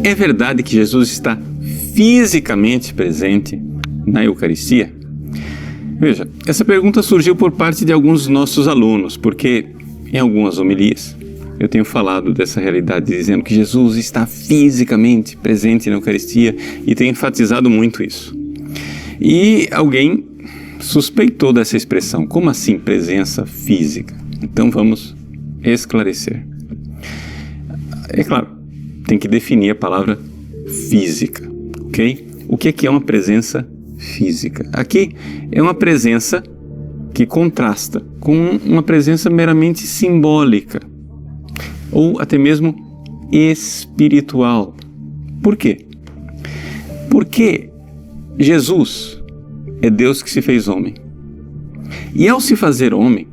É verdade que Jesus está fisicamente presente na Eucaristia? Veja, essa pergunta surgiu por parte de alguns dos nossos alunos, porque em algumas homilias eu tenho falado dessa realidade, dizendo que Jesus está fisicamente presente na Eucaristia e tenho enfatizado muito isso. E alguém suspeitou dessa expressão. Como assim presença física? Então vamos esclarecer. É claro, tem que definir a palavra física, ok? O que é uma presença física? Aqui é uma presença que contrasta com uma presença meramente simbólica ou até mesmo espiritual. Por quê? Porque Jesus é Deus que se fez homem. E ao se fazer homem,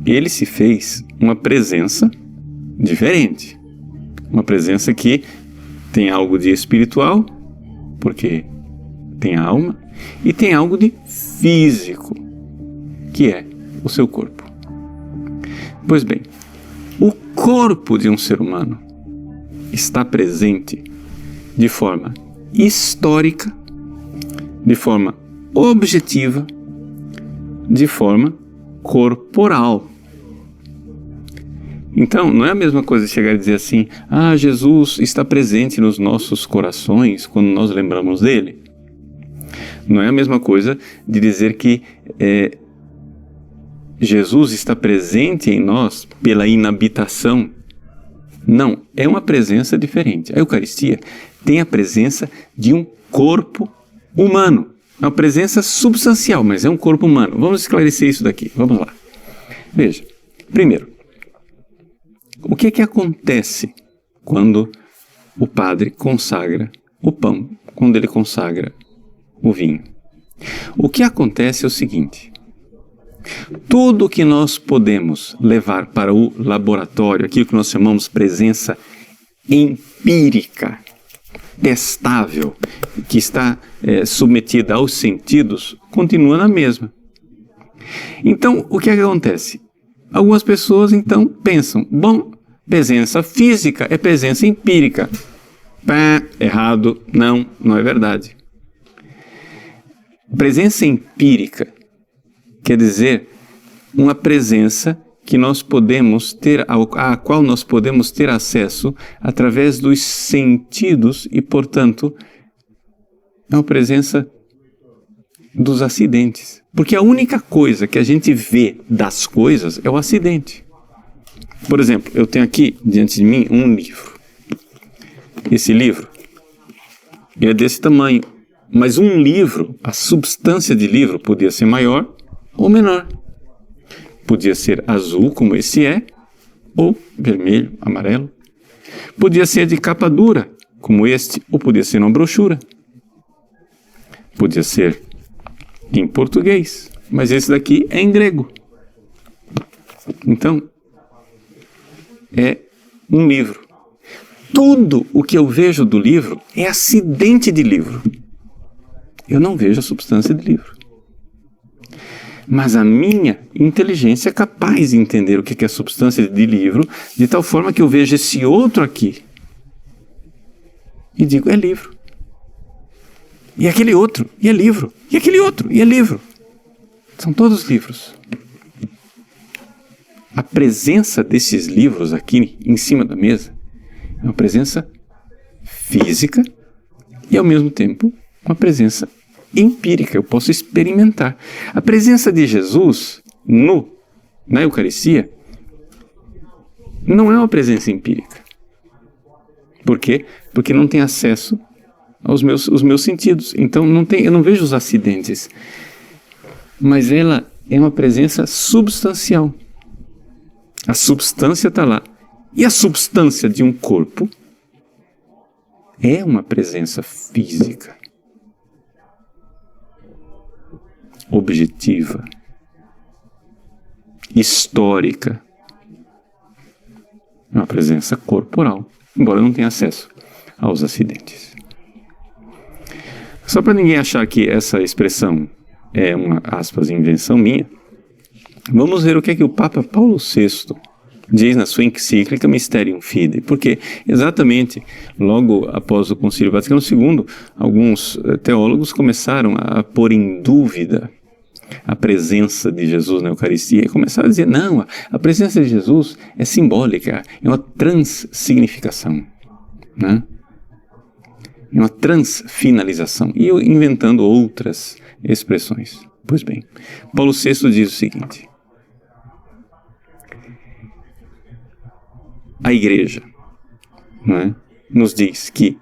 ele se fez uma presença diferente. Uma presença que tem algo de espiritual, porque tem a alma, e tem algo de físico, que é o seu corpo. Pois bem, o corpo de um ser humano está presente de forma histórica, de forma objetiva, de forma corporal. Então, não é a mesma coisa chegar e dizer assim: Jesus está presente nos nossos corações quando nós lembramos dele. Não é a mesma coisa de dizer que Jesus está presente em nós pela inabitação. Não, é uma presença diferente. A Eucaristia tem a presença de um corpo humano. É uma presença substancial, mas é um corpo humano. Vamos esclarecer isso daqui. Vamos lá. Veja, primeiro, o que acontece quando o padre consagra o pão, quando ele consagra o vinho? O que acontece é o seguinte: tudo que nós podemos levar para o laboratório, aquilo que nós chamamos presença empírica, testável, que está submetida aos sentidos, continua na mesma. Então, o que acontece? Algumas pessoas, então, pensam: bom, presença física é presença empírica. Errado. Não é verdade. Presença empírica quer dizer uma presença que nós podemos ter, à qual nós podemos ter acesso através dos sentidos e, portanto, é uma presença dos acidentes. Porque a única coisa que a gente vê das coisas é o acidente. Por exemplo, eu tenho aqui diante de mim um livro. Esse livro é desse tamanho. Mas um livro, a substância de livro podia ser maior ou menor. Podia ser azul, como esse é, ou vermelho, amarelo. Podia ser de capa dura, como este, ou podia ser uma brochura. Podia ser em português, mas esse daqui é em grego. Então, é um livro. Tudo o que eu vejo do livro é acidente de livro. Eu não vejo a substância do livro. Mas a minha inteligência é capaz de entender o que é a substância de livro, de tal forma que eu vejo esse outro aqui e digo: é livro. E aquele outro, e é livro. E aquele outro, e é livro. São todos livros. A presença desses livros aqui em cima da mesa é uma presença física e, ao mesmo tempo, uma presença empírica. Eu posso experimentar. A presença de Jesus na Eucaristia não é uma presença empírica. Por quê? Porque não tem acesso aos meus sentidos. Então eu não vejo os acidentes. Mas ela é uma presença substancial. A substância está lá. E a substância de um corpo é uma presença física, objetiva, histórica. É uma presença corporal, embora não tenha acesso aos acidentes. Só para ninguém achar que essa expressão é uma, aspas, invenção minha, vamos ver o que é que o Papa Paulo VI diz na sua encíclica Mysterium Fidei, porque exatamente logo após o Concílio Vaticano II, alguns teólogos começaram a pôr em dúvida a presença de Jesus na Eucaristia e começaram a dizer, não, a presença de Jesus é simbólica, é uma transsignificação, né? É uma transfinalização, e inventando outras expressões. Pois bem, Paulo VI diz o seguinte: a Igreja, né, nos diz que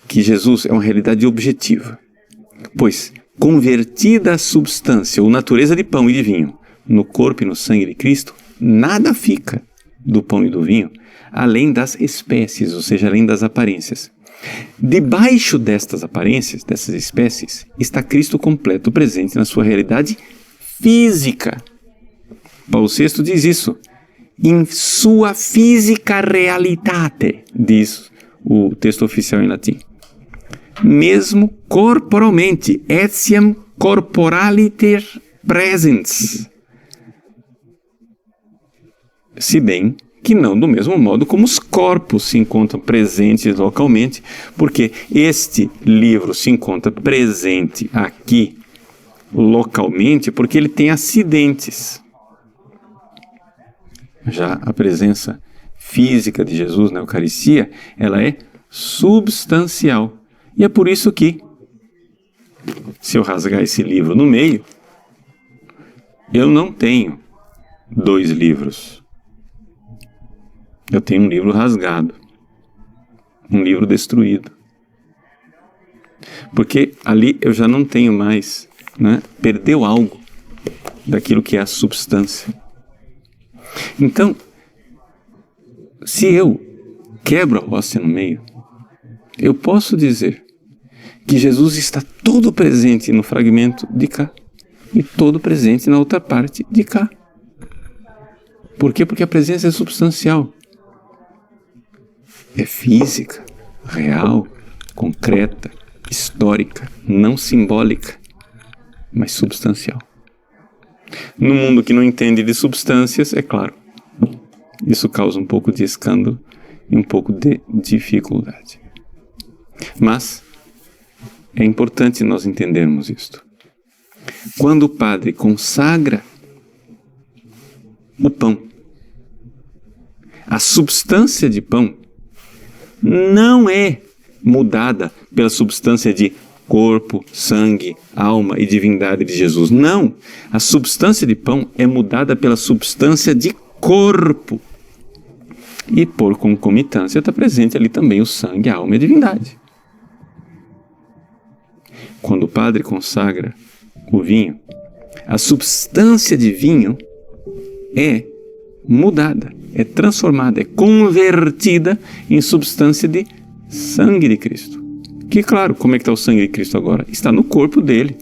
que Jesus é uma realidade objetiva, pois convertida a substância ou natureza de pão e de vinho no corpo e no sangue de Cristo, nada fica do pão e do vinho, além das espécies, ou seja, além das aparências. Debaixo destas aparências, dessas espécies, está Cristo completo, presente na sua realidade física. Paulo VI diz isso. In sua física realitate, diz o texto oficial em latim. Mesmo corporalmente, etiam corporaliter presens. Se bem que não do mesmo modo como os corpos se encontram presentes localmente, porque este livro se encontra presente aqui localmente porque ele tem acidentes. Já a presença física de Jesus na Eucaristia, ela é substancial. E é por isso que, se eu rasgar esse livro no meio, eu não tenho 2 livros. Eu tenho um livro rasgado, um livro destruído. Porque ali eu já não tenho mais, né? Perdeu algo daquilo que é a substância. Então, se eu quebro a hóstia no meio, eu posso dizer que Jesus está todo presente no fragmento de cá e todo presente na outra parte de cá. Por quê? Porque a presença é substancial. É física, real, concreta, histórica, não simbólica, mas substancial. No mundo que não entende de substâncias, é claro, isso causa um pouco de escândalo e um pouco de dificuldade. Mas é importante nós entendermos isto. Quando o padre consagra o pão, a substância de pão não é mudada pela substância de corpo, sangue, alma e divindade de Jesus. Não! A substância de pão é mudada pela substância de corpo. E por concomitância está presente ali também o sangue, a alma e a divindade. Quando o padre consagra o vinho, a substância de vinho é mudada, é transformada, é convertida em substância de sangue de Cristo. Que, claro, como é que está o sangue de Cristo agora? Está no corpo dele,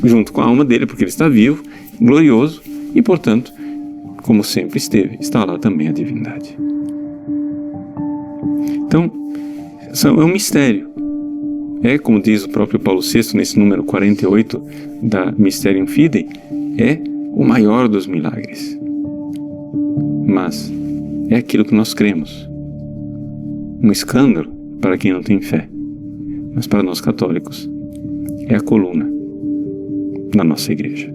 junto com a alma dele, porque ele está vivo, glorioso, e, portanto, como sempre esteve, está lá também a divindade. Então, é um mistério. É, como diz o próprio Paulo VI, nesse número 48 da Mysterium Fidei, é o maior dos milagres. Mas é aquilo que nós cremos. Um escândalo para quem não tem fé. Mas para nós católicos, é a coluna da nossa igreja.